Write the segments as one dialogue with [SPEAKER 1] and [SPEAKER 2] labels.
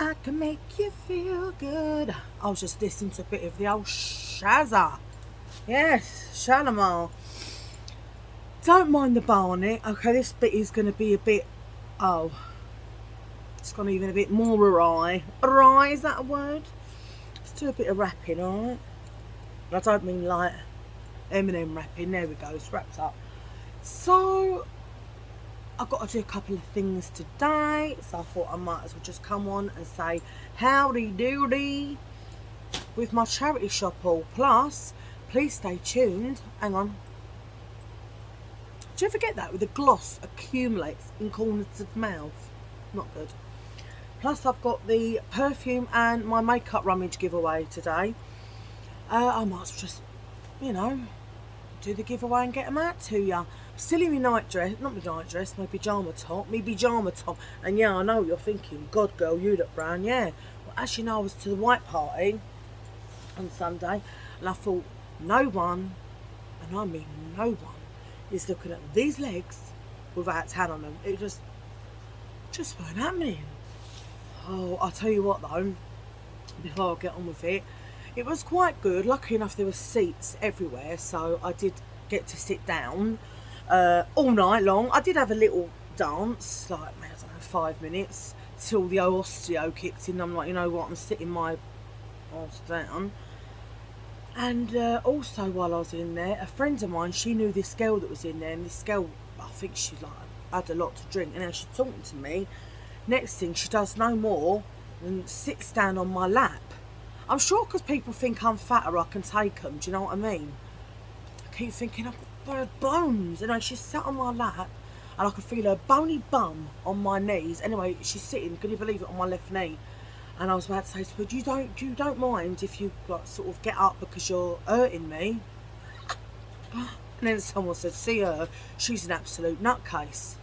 [SPEAKER 1] I can make you feel good. I was just listening to a bit of the old Shazza. Yes, Shalimar. Don't mind the barnet. Okay, this bit is going to be a bit, it's gone even a bit more awry. Awry, is that a word? Let's do a bit of rapping, alright? I don't mean like Eminem rapping. There we go, it's wrapped up. So, I've got to do a couple of things today, so I thought I might as well just come on and say howdy doody with my charity shop haul. Plus, please stay tuned. Hang on. Do you ever get that with the gloss accumulates in corners of the mouth? Not good. Plus, I've got the perfume and my makeup rummage giveaway today. I might as well just, you know, do the giveaway and get them out to you. Still in my night dress, not my night dress, my pyjama top, and yeah, I know what you're thinking, God girl, you look brown, yeah. Well, as you know, I was to the white party on Sunday, and I thought, no one, and I mean no one, is looking at these legs without tan on them. It just weren't happening. Oh, I'll tell you what though, before I get on with it, it was quite good. Lucky enough there were seats everywhere, so I did get to sit down all night long. I did have a little dance, like, I don't know, 5 minutes, till the osteo kicked in. I'm like, you know what, I'm sitting my arse down. And also while I was in there, a friend of mine, she knew this girl that was in there, and this girl, I think she like had a lot to drink, and now she's talking to me. Next thing, she does no more than sits down on my lap. I'm sure because people think I'm fat or I can take them, do you know what I mean? I keep thinking, I've got bones. You know, she sat on my lap and I could feel her bony bum on my knees. Anyway, she's sitting, can you believe it, on my left knee. And I was about to say to her, you don't mind if you like, sort of get up because you're hurting me? And then someone said, see her, she's an absolute nutcase.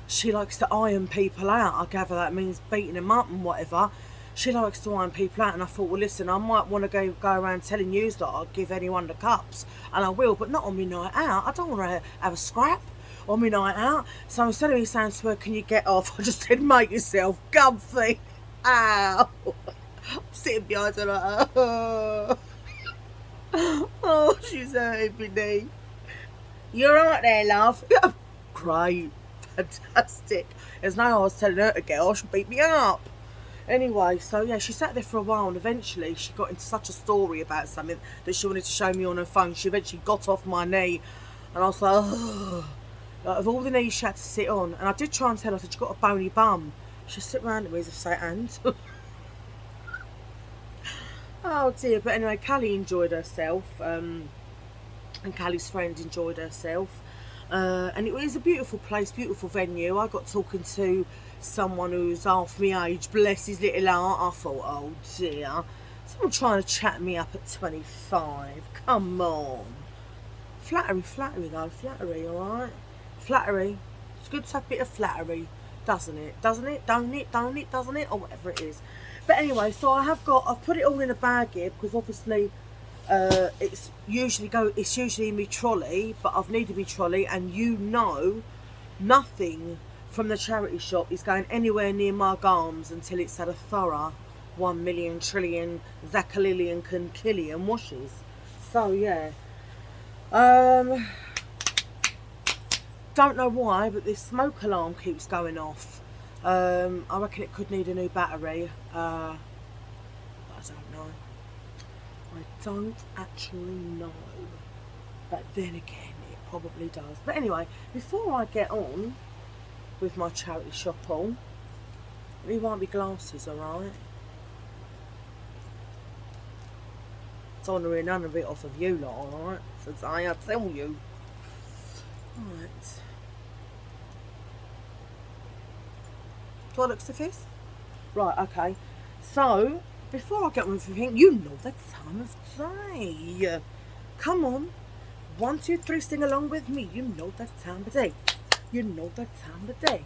[SPEAKER 1] She likes to iron people out. I gather that means beating them up and whatever. She likes to iron people out, and I thought, well, listen, I might want to go around telling you that I'll give anyone the cups, and I will, but not on my night out. I don't want to have a scrap on my night out. So instead of me saying to her, can you get off, I just said, make yourself comfy. Ow. I'm sitting behind her like, oh, she's hurting me knee. You're right there, love. Great, fantastic. There's no I was telling her to get off, she'll beat me up. Anyway, so yeah, she sat there for a while, and eventually she got into such a story about something that she wanted to show me on her phone. She eventually got off my knee, and I was like, oh. Like, of all the knees she had to sit on, and I did try and tell her, I said, you've got a bony bum. She sit around at me as if to say, and? Oh dear, but anyway, Callie enjoyed herself, and Callie's friend enjoyed herself. And it was a beautiful place, beautiful venue. I got talking to someone who's half my age, bless his little heart. I thought, oh dear, someone trying to chat me up at 25. Come on. Flattery though, flattery, alright? Flattery. It's good to have a bit of flattery, doesn't it? Doesn't it? Don't it? Or whatever it is. But anyway, so I've put it all in a bag here, because obviously it's usually in my trolley, but I've needed my trolley, and you know nothing from the charity shop is going anywhere near my arms until it's had a thorough 1 million trillion zacalillion concillion washes. So yeah, don't know why, but this smoke alarm keeps going off. I reckon it could need a new battery. I don't know. I don't actually know, but then again it probably does. But anyway, before I get on with my charity shop haul, let me wipe my glasses, alright? Don't want to hear none of it off of you lot, alright? Since I tell you. Alright. Do I look sufficient? Right, okay. So, before I get on with everything, you know that time of day. Come on. 1, 2, 3, sing along with me. You know that time of day. You know that time of day.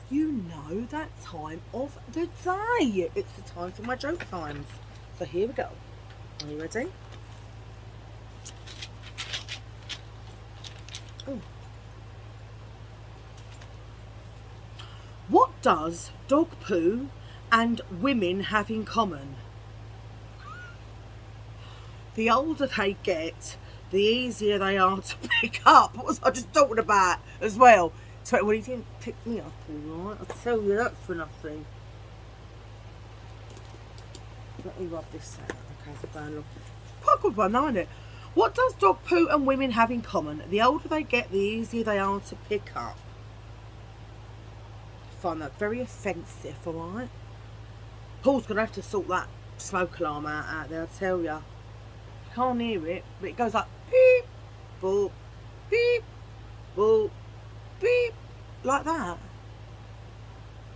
[SPEAKER 1] You know that time of the day. It's the time for my joke times. So here we go. Are you ready? Ooh. What does dog poo and women have in common. The older they get, the easier they are to pick up. What was I just talking about as well? So, well, he didn't pick me up all right. I'll tell you that's for nothing. Let me rub this out. Okay, so down look. Quite a good one, isn't it? What does dog poo and women have in common? The older they get, the easier they are to pick up. I find that very offensive, alright? Paul's going to have to sort that smoke alarm out there, I tell you. You can't hear it, but it goes like beep, boop, beep, boop, beep, like that.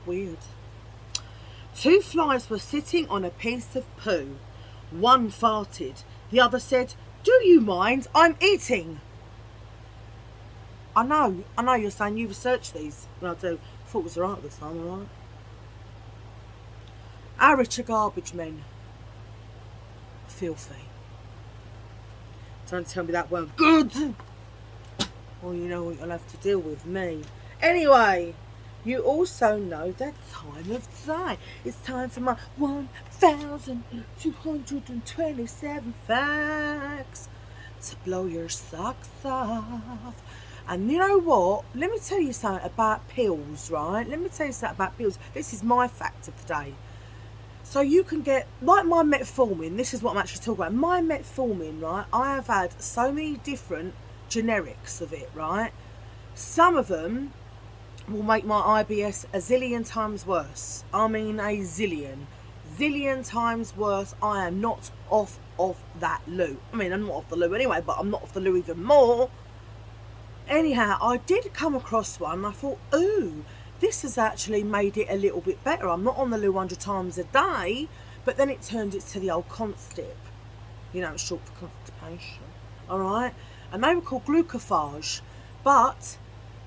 [SPEAKER 1] Weird. Two flies were sitting on a piece of poo. One farted. The other said, "Do you mind? I'm eating." I know you're saying you researched these. Well, I do. I thought it was right at the time, alright? Our rich are garbage men. Filthy. Don't tell me that weren't good. Well, you know what you'll have to deal with me. Anyway, you also know that time of day. It's time for my 1,227 facts to blow your socks off. And you know what? Let me tell you something about pills, right? Let me tell you something about pills. This is my fact of the day. So you can get, like my metformin, this is what I'm actually talking about. My metformin, right, I have had so many different generics of it, right? Some of them will make my IBS a zillion times worse. I mean a zillion times worse. I am not off of that loo. I mean, I'm not off the loo anyway, but I'm not off the loo even more. Anyhow, I did come across one and I thought, ooh, this has actually made it a little bit better. I'm not on the loo 100 times a day, but then it turned it to the old constip. You know, it's short for constipation. Alright? And they were called glucophage. But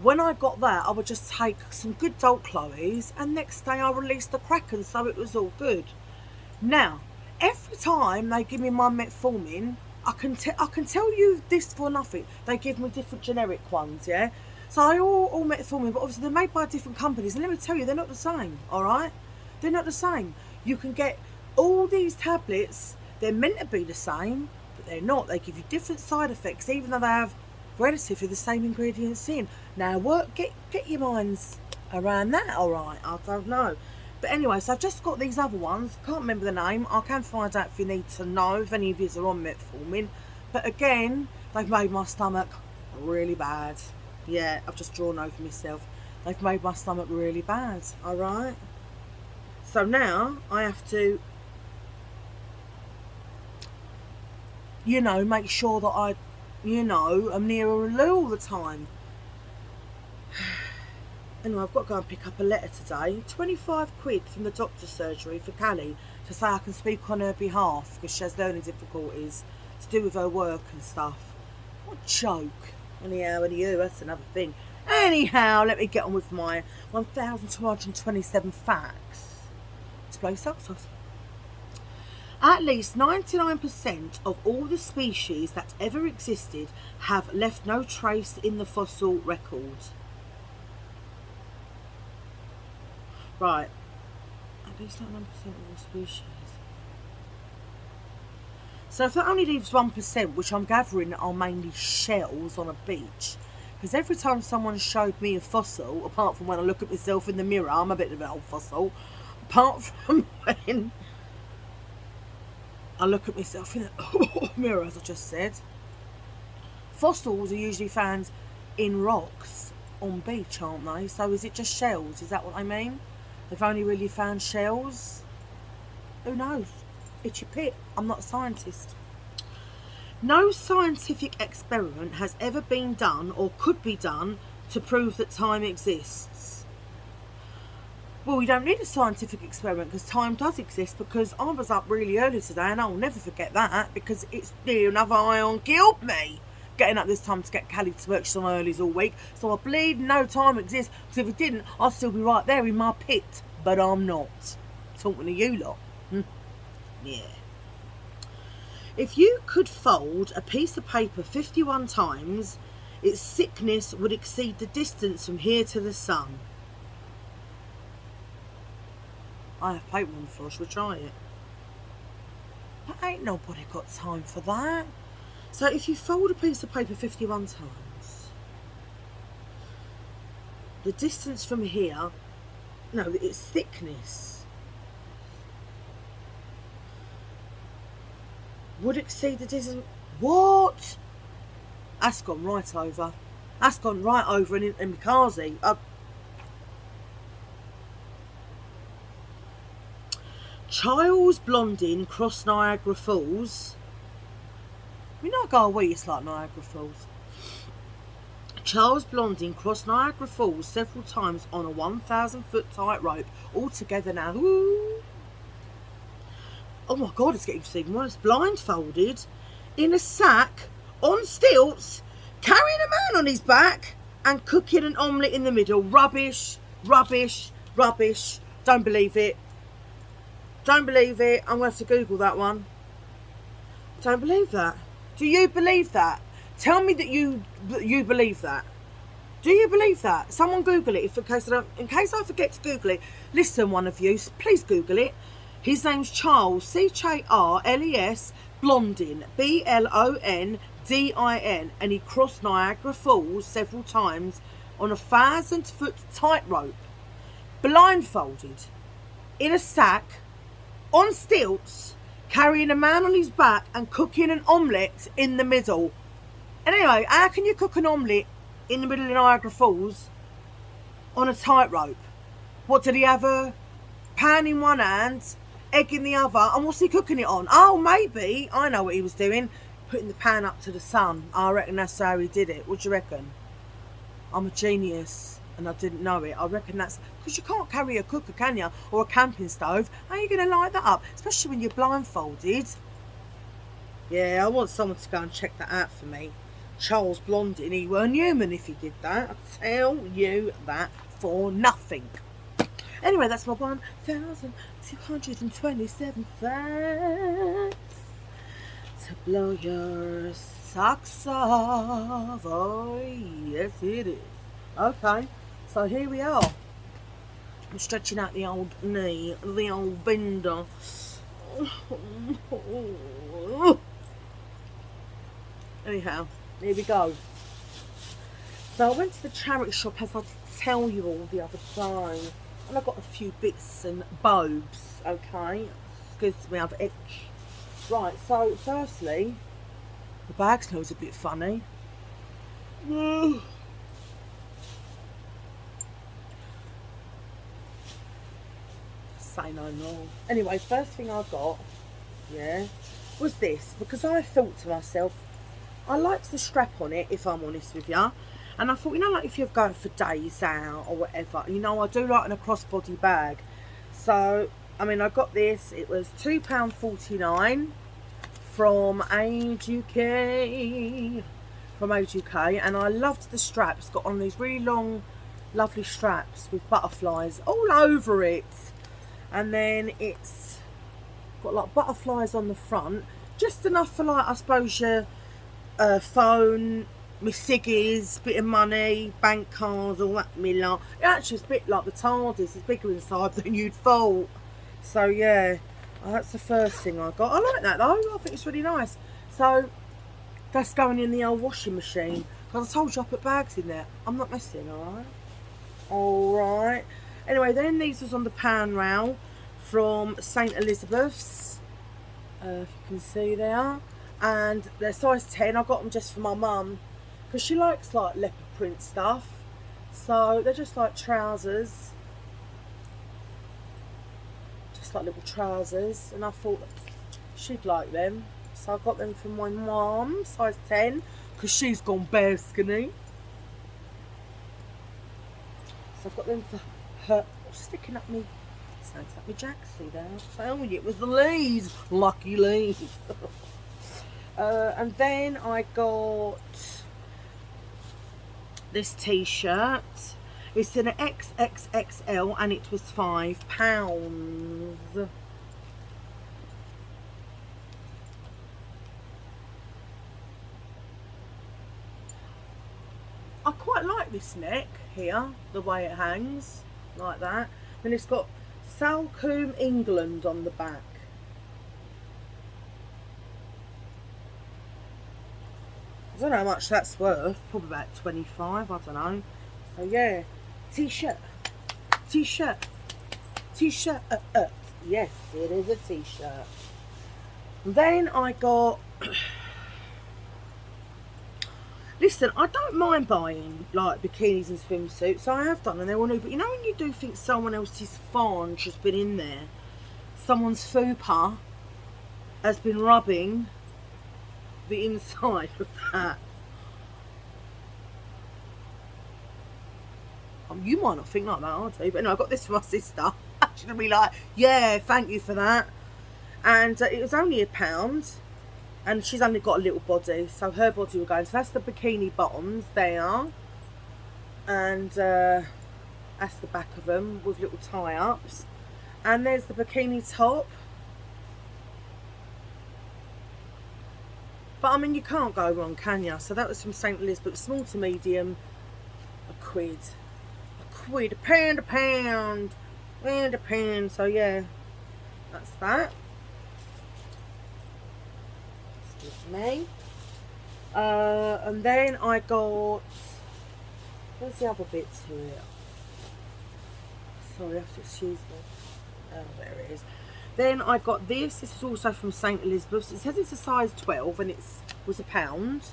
[SPEAKER 1] when I got that, I would just take some good Dolt Chloe's and next day I released the Kraken, so it was all good. Now, every time they give me my metformin, I can tell you this for nothing. They give me different generic ones, yeah? So I all metformin, but obviously they're made by different companies. And let me tell you, they're not the same, alright? They're not the same. You can get all these tablets, they're meant to be the same, but they're not. They give you different side effects, even though they have relatively the same ingredients in. Now, get your minds around that, alright? I don't know. But anyway, so I've just got these other ones. Can't remember the name. I can find out if you need to know, if any of you are on metformin. But again, they've made my stomach really bad. Yeah, I've just drawn over myself. They've made my stomach really bad, alright? So now I have to, you know, make sure that I'm near a loo all the time. Anyway, I've got to go and pick up a letter today. 25 quid from the doctor's surgery for Callie to say I can speak on her behalf because she has learning difficulties to do with her work and stuff. What a joke. Anyhow, that's another thing. Anyhow, let me get on with my 1,227 facts to blow your socks off. At least 99% of all the species that ever existed have left no trace in the fossil record. Right. At least 99% of all species. So if that only leaves 1%, which I'm gathering are mainly shells on a beach, because every time someone showed me a fossil, apart from when I look at myself in the mirror, I'm a bit of an old fossil, apart from when I look at myself in the mirror, as I just said, fossils are usually found in rocks on beach, aren't they? So is it just shells? Is that what I mean? They've only really found shells? Who knows? Itchy pit. I'm not a scientist. No scientific experiment has ever been done or could be done to prove that time exists. Well, you don't need a scientific experiment because time does exist, because I was up really early today and I'll never forget that because it's near another ion killed me. Getting up this time to get Callie to work, she's on earlies all week, so I believe no time exists, because if it didn't, I'd still be right there in my pit, but I'm not. Talking to you lot. Yeah. If you could fold a piece of paper 51 times, its thickness would exceed the distance from here to the sun. I have paper on the floor, should we try it? But ain't nobody got time for that. So if you fold a piece of paper 51 times, the distance from here, no, its thickness would exceed the distance. What? That's gone right over. That's gone right over in Mikazi. Child's Blondin cross Niagara Falls. We not go away, it's like Niagara Falls. Charles Blondin crossed Niagara Falls several times on a 1,000-foot tightrope. All together now. Ooh. Oh my God, it's getting even worse. Blindfolded, in a sack, on stilts, carrying a man on his back, and cooking an omelette in the middle. Rubbish, rubbish, rubbish. Don't believe it. Don't believe it. I'm going to have to Google that one. Don't believe that. Do you believe that? Tell me that you believe that. Do you believe that? Someone Google it, in case I forget to Google it. Listen, one of you, please Google it. His name's Charles, Charles Blondin, Blondin, and he crossed Niagara Falls several times on a 1,000-foot tightrope, blindfolded, in a sack, on stilts, carrying a man on his back and cooking an omelette in the middle. Anyway, how can you cook an omelette in the middle of Niagara Falls on a tightrope? What, did he have a pan in one hand, egg in the other, and what's he cooking it on? Oh, maybe, I know what he was doing, putting the pan up to the sun. I reckon that's how he did it. What do you reckon? I'm a genius and I didn't know it. I reckon that's because you can't carry a cooker, can you? Or a camping stove. How are you going to light that up? Especially when you're blindfolded. Yeah, I want someone to go and check that out for me. Charles Blondin, he weren't human if he did that. I tell you that for nothing. Anyway, that's my 1,227 facts to blow your socks off. Oh, yes, it is. Okay, so here we are. I'm stretching out the old knee, the old bender. Anyhow, here we go. So I went to the charity shop, as I did tell you all the other time, and I got a few bits and bobs, okay? Excuse me, I've itch. Right, so firstly, the bag smells a bit funny. Say no more. Anyway, first thing I got, yeah, was this, because I thought to myself, I liked the strap on it, if I'm honest with you. And I thought, you know, like if you're going for days out or whatever, you know, I do like a crossbody bag. So, I mean, I got this. It was £2.49 from Age UK. From Age UK. And I loved the straps. Got on these really long, lovely straps with butterflies all over it. And then it's got like butterflies on the front. Just enough for, like, I suppose your phone, my ciggies, bit of money, bank cards, all that miller. It actually is a bit like the TARDIS. It's bigger inside than you'd thought. So yeah, that's the first thing I got. I like that though. I think it's really nice. So that's going in the old washing machine. Because I told you I put bags in there. I'm not messing, alright? Alright. Anyway, then these was on the pan rail from St. Elizabeth's. If you can see there. And they're size 10. I got them just for my mum because she likes like leopard print stuff. So they're just like trousers, just like little trousers, and I thought she'd like them, so I got them for my mum, size 10, because she's gone bare skinny. So I've got them for her. Sticking up me, sounds like me jacksie there. I tell you, it was the Lees, lucky Lees. And then I got this t-shirt. It's in an XXXL and it was £5. I quite like this neck here, the way it hangs like that. And it's got Salcombe, England on the back. I don't know how much that's worth. Probably about 25, I don't know. So yeah, t-shirt, t-shirt, t-shirt. Yes, it is a t-shirt. Then I got... Listen, I don't mind buying like bikinis and swimsuits. I have done, and they're all new. But you know when you do think someone else's fawn has been in there, someone's fupa has been rubbing the inside of that. You might not think like that, I do, but no, I got this for my sister. She's gonna be like, yeah, thank you for that. And it was only £1, and she's only got a little body, so her body will go. So that's the bikini bottoms there, and that's the back of them with little tie-ups. And there's the bikini top. But I mean, you can't go wrong, can you? So that was from St. Elizabeth, small to medium, £1. £1, a pound, and a pound. So yeah, that's that. Excuse me. And then I got, where's the other bits here? Sorry, you have to excuse me. Oh, there it is. Then I got this. This is also from St. Elizabeth's. It says it's a size 12 and it was £1,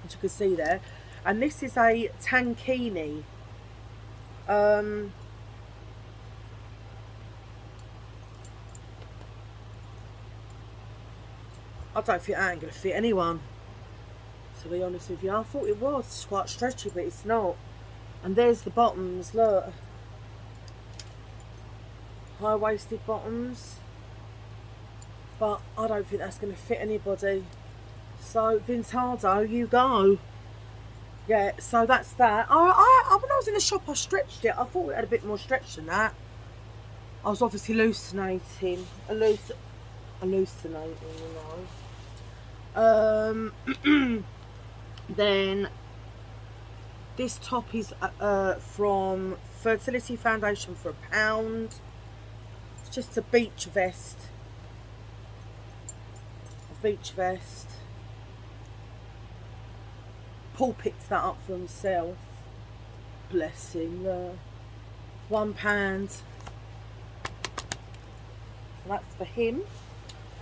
[SPEAKER 1] as you can see there. And this is a tankini. I don't think that ain't going to fit anyone, to be honest with you. I thought it was quite stretchy, but it's not. And there's the bottoms, look. High-waisted bottoms. But I don't think that's going to fit anybody. So, Vintardo, you go. Yeah, so that's that. When I was in the shop, I stretched it. I thought it had a bit more stretch than that. I was obviously hallucinating, you know. Then this top is from Fertility Foundation for £1. It's just a beach vest. Paul picked that up for himself. Bless him. £1. So that's for him.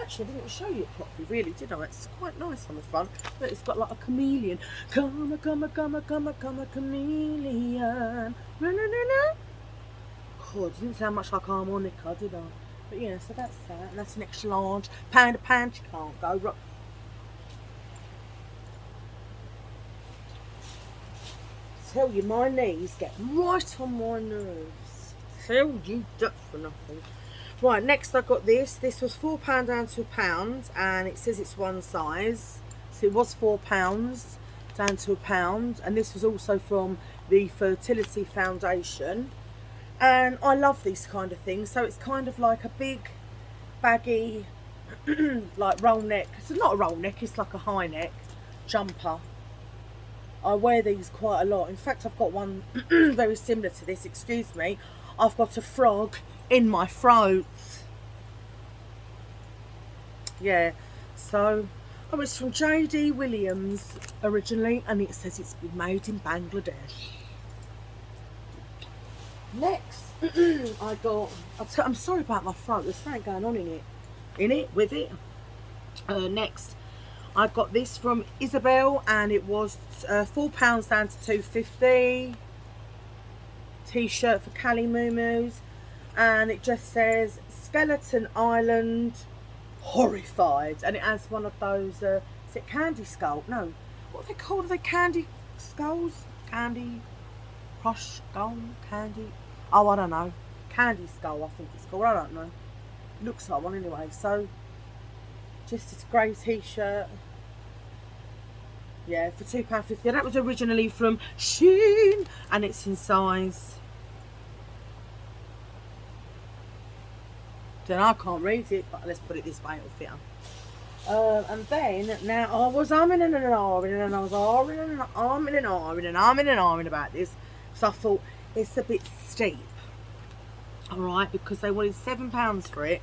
[SPEAKER 1] Actually, I didn't show you it properly, really, did I? It's quite nice on the front, but it's got like a chameleon. Come a chameleon. God, it didn't sound much like harmonica, did I? But yeah, so that's that, and that's an extra large. £1 a pound, you can't go wrong. Tell you, my knees get right on my nerves. Tell you that for nothing. Right, next I got this. This was £4 down to £1, and it says it's one size. So it was £4 down to £1, and this was also from the Fertility Foundation. And I love these kind of things. So it's kind of like a big, baggy, like roll neck. It's not a roll neck, it's like a high neck jumper. I wear these quite a lot. In fact, I've got one very similar to this. Excuse me. I've got a frog in my throat. Yeah. So, it's from J.D. Williams originally, and it says it's been made in Bangladesh. Next, I got... I'm sorry about my throat. There's something going on with it. Next, I got this from Isabel, and it was £4 down to £2.50. T-shirt for Cali Moo-Moos, and it just says Skeleton Island horrified, and it has one of those is it candy skull? No, what are they called? Are they candy skulls? Candy crush skull? Candy, oh, I don't know, candy skull I think it's called. I don't know, looks like one anyway. So just this grey t-shirt, yeah, for £2.50. That was originally from Shein, and it's in size, then I can't read it, but let's put it this way, it'll fit. And then, now I was arming and ahhing, and I was arming about this, so I thought it's a bit steep alright, because they wanted £7 for it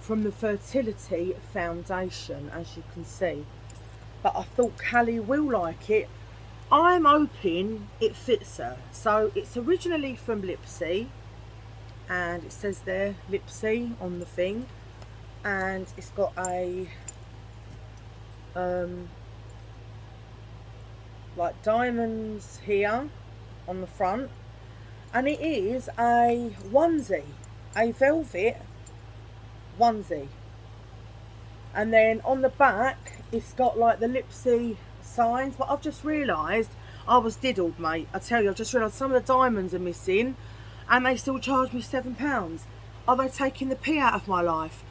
[SPEAKER 1] from the Fertility Foundation, as you can see. But I thought Callie will like it. I'm hoping it fits her. So it's originally from Lipsy, and it says there Lipsy on the thing, and it's got a like diamonds here on the front, and it is a onesie, a velvet onesie, and then on the back it's got like the Lipsy signs. But I've just realised I was diddled, mate. I tell you, I've just realised some of the diamonds are missing, and they still charge me £7. Are they taking the pee out of my life?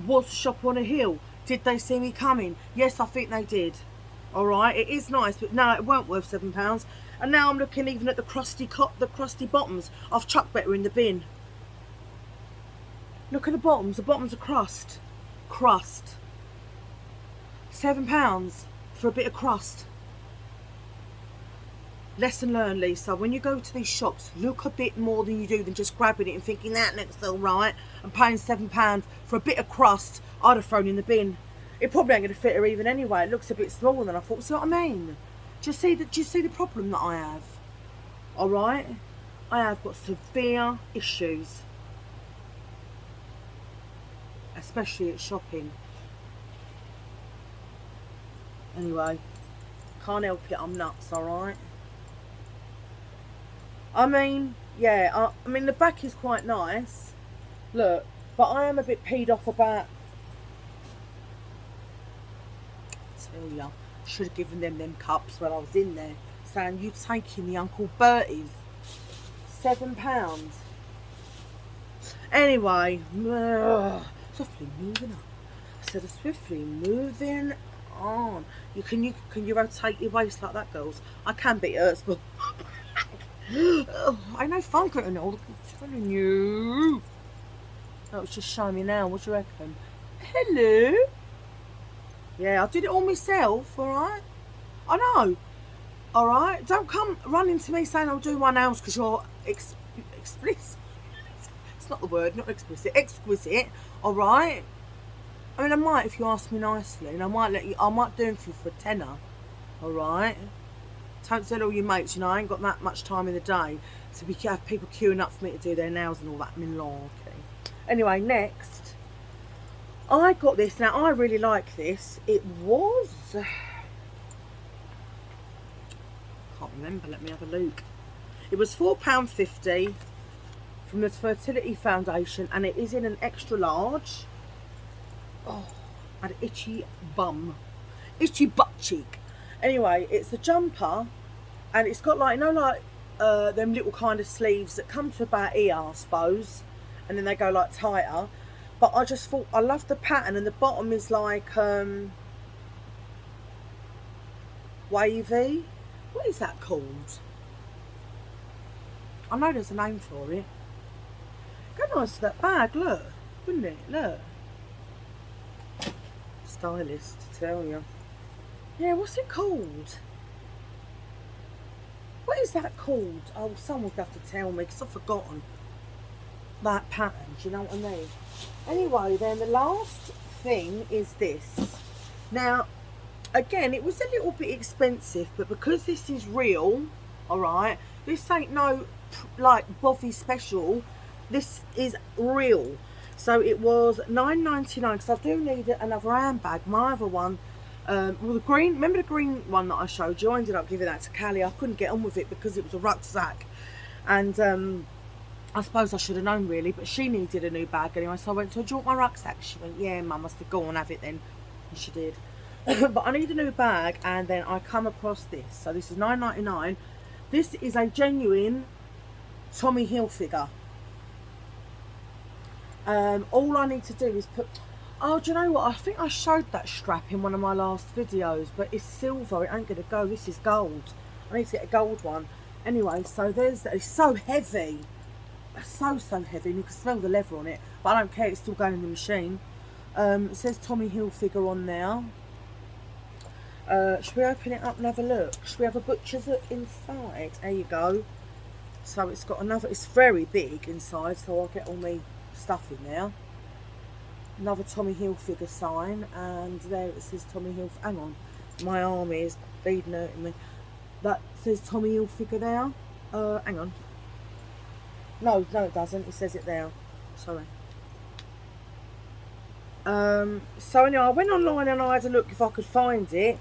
[SPEAKER 1] Was the shop on a hill? Did they see me coming? Yes, I think they did. Alright, it is nice, but no, it weren't worth £7. And now I'm looking even at the crusty bottoms. I've chucked better in the bin. Look at the bottoms are crust. Crust. £7 for a bit of crust. Lesson learned, Lisa. When you go to these shops, look a bit more than you do than just grabbing it and thinking that looks all right, and paying £7 for a bit of crust I'd have thrown in the bin. It probably ain't going to fit her even anyway. It looks a bit smaller than I thought. See what I mean? Do you see the problem that I have? Alright? I have got severe issues. Especially at shopping. Anyway. Can't help it, I'm nuts, alright? I mean, yeah, I mean the back is quite nice. Look, but I am a bit peed off about... Tell ya, should have given them cups when I was in there, saying you taking the Uncle Bertie's £7. Anyway, swiftly moving on. I said, swiftly moving on. Can you rotate your waist like that, girls? I can, but it hurts, but I know fun getting old. I'm telling you. Oh, it's just showing me now. What do you reckon? Hello. Yeah, I did it all myself, alright? I know. Alright? Don't come running to me saying I'll do my nails because you're explicit. It's not the word, not explicit. Exquisite, alright? I mean, I might if you ask me nicely, and I might do them for a tenner, alright? Don't tell all your mates, you know, I ain't got that much time in the day to have people queuing up for me to do their nails and all that malarkey. Anyway, next. I got this. Now, I really like this. It was... can't remember. Let me have a look. It was £4.50 from the Fertility Foundation, and it is in an extra large. Oh, I had an itchy bum. Itchy butt cheek. Anyway, it's a jumper, and it's got like, you know, like them little kind of sleeves that come to about here, I suppose, and then they go like tighter. But I just thought, I love the pattern, and the bottom is like wavy. What is that called? I know there's a name for it. Go nice to that bag, look. Wouldn't it? Look. Stylist, to tell you. Yeah, what's it called? What is that called? Oh, someone would have to tell me, because I've forgotten that pattern, do you know what I mean? Anyway, then the last thing is this. Now, again, it was a little bit expensive, but because this is real, alright, this ain't no, like, bovvy special, this is real. So it was $9.99, because I do need another handbag. My other one, well, the green, remember the green one that I showed you? I ended up giving that to Callie. I couldn't get on with it because it was a rucksack. And, I suppose I should have known really, but she needed a new bag anyway, so I went to her, do you want my rucksack? She went, yeah, Mum. I said, go on, have it then. And she did. But I need a new bag, and then I come across this. So this is $9.99. This is a genuine Tommy Hilfiger. All I need to do is put... Oh, do you know what? I think I showed that strap in one of my last videos, but it's silver. It ain't going to go. This is gold. I need to get a gold one. Anyway, so there's... It's so heavy. So heavy, and you can smell the leather on it, but I don't care, it's still going in the machine. It says Tommy Hilfiger on there. Should we open it up and have a look? Should we have a butcher's inside? There you go. So it's got another, it's very big inside, so I'll get all my stuff in there. Another Tommy Hilfiger sign, and there it says Tommy Hilfiger. Hang on, my arm is bleeding hurting me. That says Tommy Hilfiger there. Hang on. No, it doesn't. It says it there. Sorry. So anyway, I went online and I had a look if I could find it,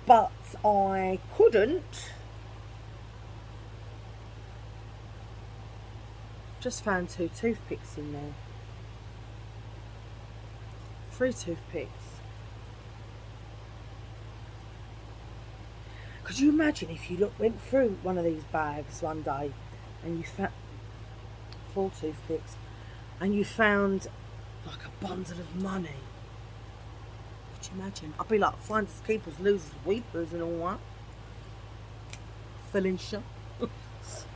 [SPEAKER 1] but I couldn't. Just found 2 toothpicks in there. 3 toothpicks. Could you imagine if you went through one of these bags one day and you found 4 toothpicks and you found like a bundle of money? Could you imagine? I'd be like finders keepers, losers weepers and all that. Felicia.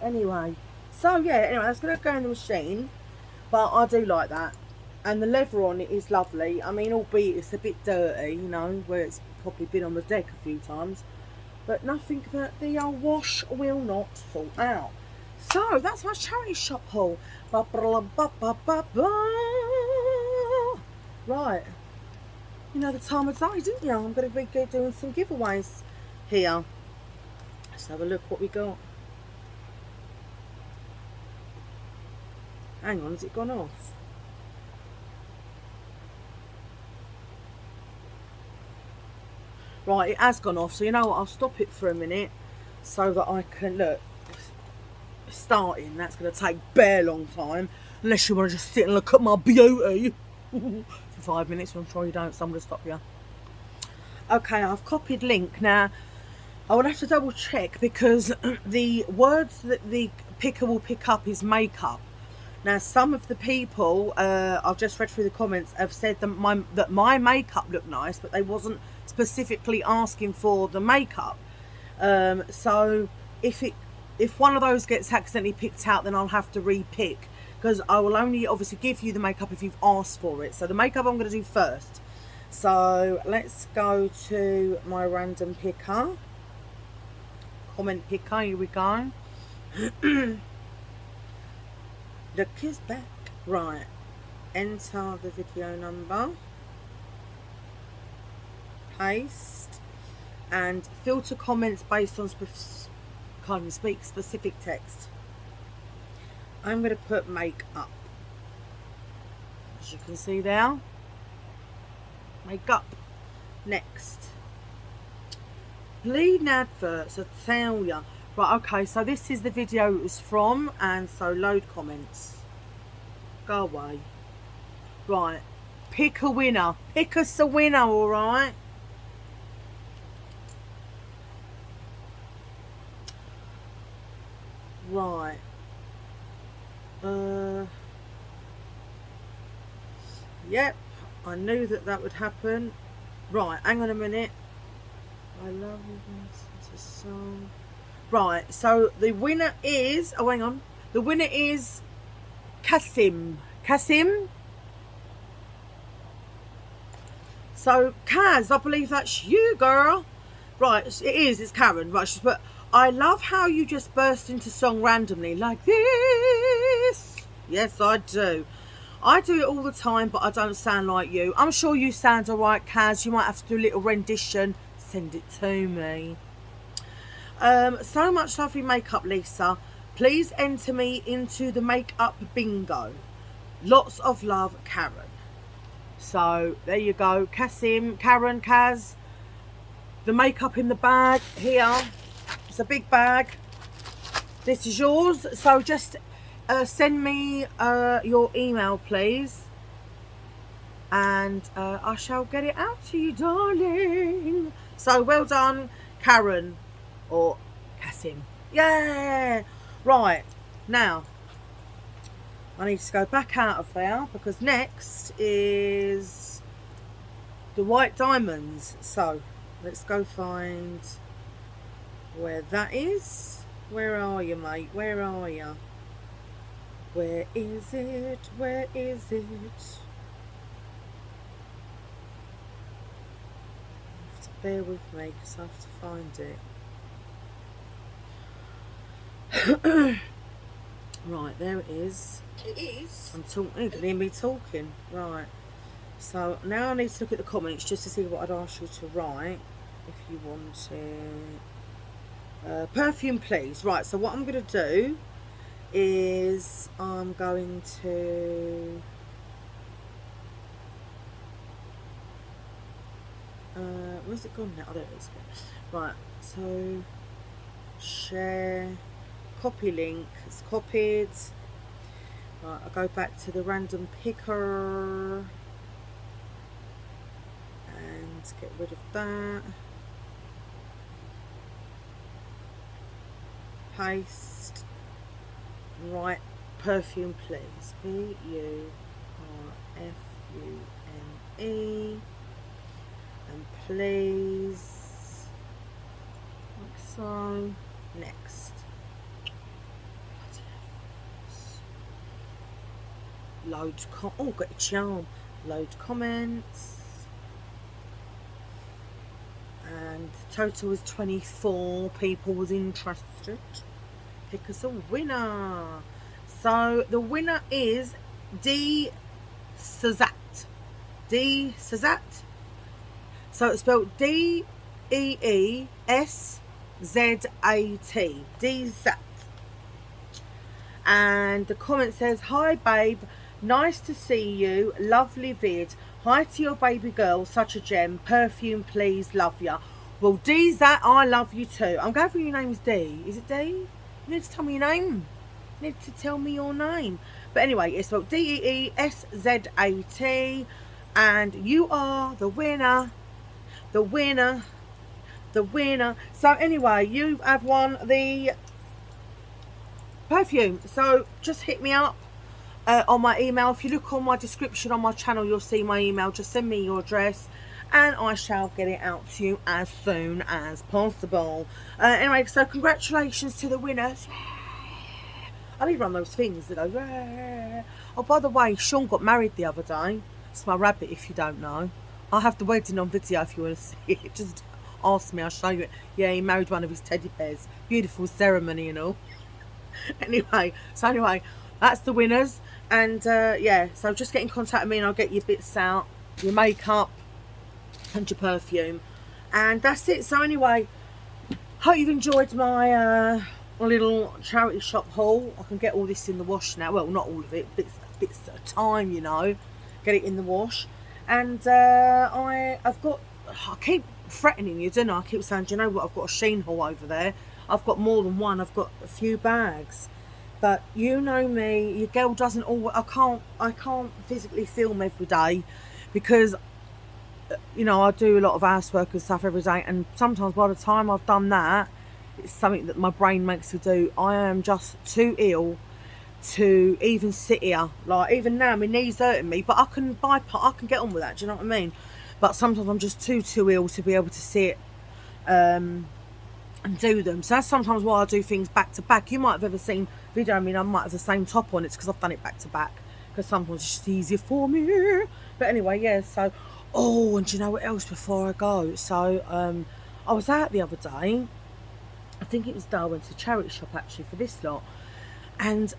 [SPEAKER 1] Anyway, so yeah, anyway, that's going to go in the machine, but I do like that. And the leather on it is lovely. I mean, albeit it's a bit dirty, you know, where it's probably been on the deck a few times, but nothing that the wash will not sort out. So that's my charity shop haul. Ba, ba, ba, ba, ba, ba. Right, you know the time of day, didn't you? I'm going to be doing some giveaways here. Let's have a look what we got. Hang on, has it gone off? Right, it has gone off, so you know what, I'll stop it for a minute so that I can, look, starting, that's going to take bare long time, unless you want to just sit and look at my beauty for 5 minutes. I'm sure you don't, so I'm going to stop you. Okay, I've copied link. Now, I would have to double check because the words that the picker will pick up is makeup. Now, some of the people, I've just read through the comments, have said that my makeup looked nice, but they wasn't specifically asking for the makeup. So if one of those gets accidentally picked out, then I'll have to re-pick, because I will only obviously give you the makeup if you've asked for it. So the makeup I'm going to do first. So let's go to my random picker. Comment picker, here we go. Look is back. Right, enter the video number, paste, and filter comments based on can't even speak, specific text. I'm going to put makeup, as you can see there. Makeup. Next, bleeding adverts, I tell ya. Right, okay, so this is the video it was from, and so load comments. Go away. Right, pick a winner. Pick us a winner, alright? Right. Yep, I knew that would happen. Right, hang on a minute. I love you, it's a song. Right, so the winner is, oh hang on, the winner is Kasim. So Kaz, I believe that's you, girl. Right, it is, it's Karen. Right, she's put, I love how you just burst into song randomly like this. Yes, I do. I do it all the time, but I don't sound like you. I'm sure you sound alright, Kaz. You might have to do a little rendition. Send it to me. So much lovely makeup, Lisa. Please enter me into the makeup bingo. Lots of love, Karen. So there you go, Kasim, Karen, Kaz. The makeup in the bag here. It's a big bag. This is yours. So just send me your email, please, and I shall get it out to you, darling. So well done, Karen. Or Kasim. Yeah. Right, now I need to go back out of there because next is the white diamonds. So let's go find where that is. Where are you, mate? Where are you? Where is it? Where is it? You have to bear with me because I have to find it. Right, there it is. It is. I'm talking. You can hear me talking. Right. So now I need to look at the comments just to see what I'd ask you to write if you want to. Perfume, please. Right. So what I'm going to do is I'm going to. Where's it gone now? Oh, there it is. Right. So share. Copy link. It's copied. Right, I'll go back to the random picker and get rid of that. Paste. Right, perfume, please. P-U-R-F-U-M-E. And please. Like so. Next. Load oh, got a charm. Load comments, and the total was 24 people was interested. Pick us a winner. So the winner is D Sazat. D Sazat. So it's spelled D-E-E-S-Z-A-T. D Zat. And the comment says, hi babe, nice to see you, lovely vid, hi to your baby girl, such a gem, perfume please, love ya. Well, D's that, I love you too. I'm going for your name's D. Is it D? You need to tell me your name. You need to tell me your name. But anyway, it's spelled D-E-E-S-Z-A-T, and you are the winner, the winner, the winner. So anyway, you have won the perfume. So just hit me up on my email. If you look on my description on my channel, you'll see my email. Just send me your address and I shall get it out to you as soon as possible. Anyway, so congratulations to the winners. I need one of those things that goes. Oh, by the way, Sean got married the other day. It's my rabbit, if you don't know. I'll have the wedding on video if you want to see it. Just ask me, I'll show you it. Yeah, he married one of his teddy bears. Beautiful ceremony and all. Anyway, that's the winners. And yeah, so just get in contact with me and I'll get your bits out, your makeup and your perfume, and that's it. So anyway, hope you've enjoyed my little charity shop haul. I can get all this in the wash now. Well, not all of it, bits at a time, you know. Get it in the wash. And I keep threatening you, don't I? I keep saying, do you know what, I've got a Sheen haul over there. I've got more than one. I've got a few bags. But you know me, your girl doesn't always. I can't physically film every day because, you know, I do a lot of housework and stuff every day, and sometimes by the time I've done that, it's something that my brain makes me do. I am just too ill to even sit here. Like even now, my knees hurting me, but I can get on with that. Do you know what I mean? But sometimes I'm just too ill to be able to sit and do them. So that's sometimes why I do things back to back. You might have ever seen video. I mean, I might have the same top on. It's because I've done it back to back. Because sometimes it's just easier for me. But anyway, yeah. So, oh, and do you know what else before I go? So, I was out the other day. I think it was I went to a charity shop actually for this lot, and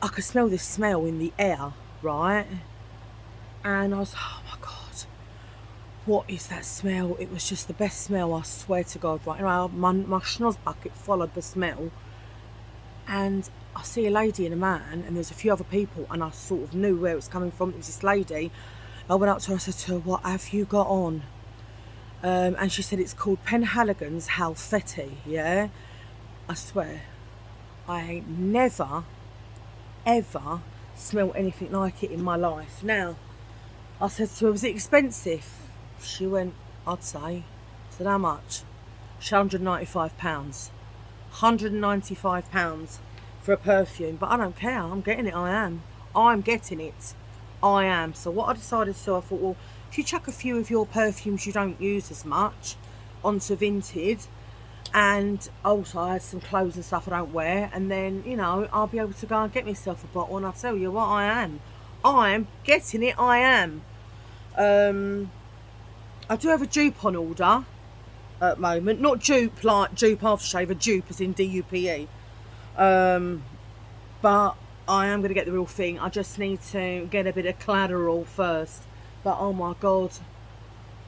[SPEAKER 1] I could smell this smell in the air, right? And I was, oh my god, what is that smell? It was just the best smell, I swear to God, right? My schnoz bucket followed the smell, and I see a lady and a man, and there's a few other people, and I sort of knew where it was coming from. It was this lady. I went up to her, I said to her, what have you got on? And she said it's called Penhaligon's Halfetti, yeah? I swear, I ain't never, ever smelled anything like it in my life. Now, I said to her, was it expensive? She went, I'd say. I said, how much? She £195. £195 for a perfume, but I don't care. I'm getting it. I'm getting it. I am. So what I decided to do, I thought, well, if you chuck a few of your perfumes you don't use as much onto Vinted, and also I had some clothes and stuff I don't wear, and then, you know, I'll be able to go and get myself a bottle, and I'll tell you what, I am getting it. I am. I do have a dupe on order at the moment. Not dupe like dupe aftershave, a dupe as in DUPE. But I am going to get the real thing. I just need to get a bit of collateral first. But oh my god,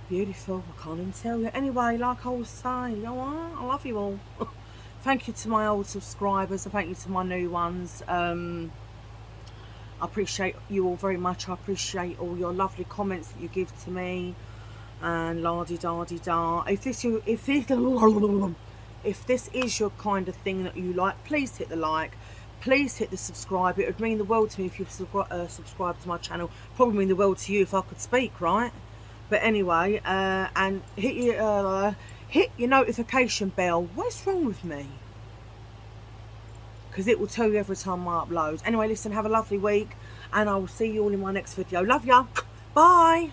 [SPEAKER 1] beautiful. I can't even tell you. Anyway, like I was saying, I love you all. Thank you to my old subscribers and thank you to my new ones. I appreciate you all very much. I appreciate all your lovely comments that you give to me. And la-di-da-di-da. If this is your kind of thing that you like, please hit the like. Please hit the subscribe. It would mean the world to me if you subscribe to my channel. Probably mean the world to you if I could speak, right? But anyway, and hit your notification bell. What's wrong with me? Because it will tell you every time I upload. Anyway, listen, have a lovely week, and I will see you all in my next video. Love ya. Bye.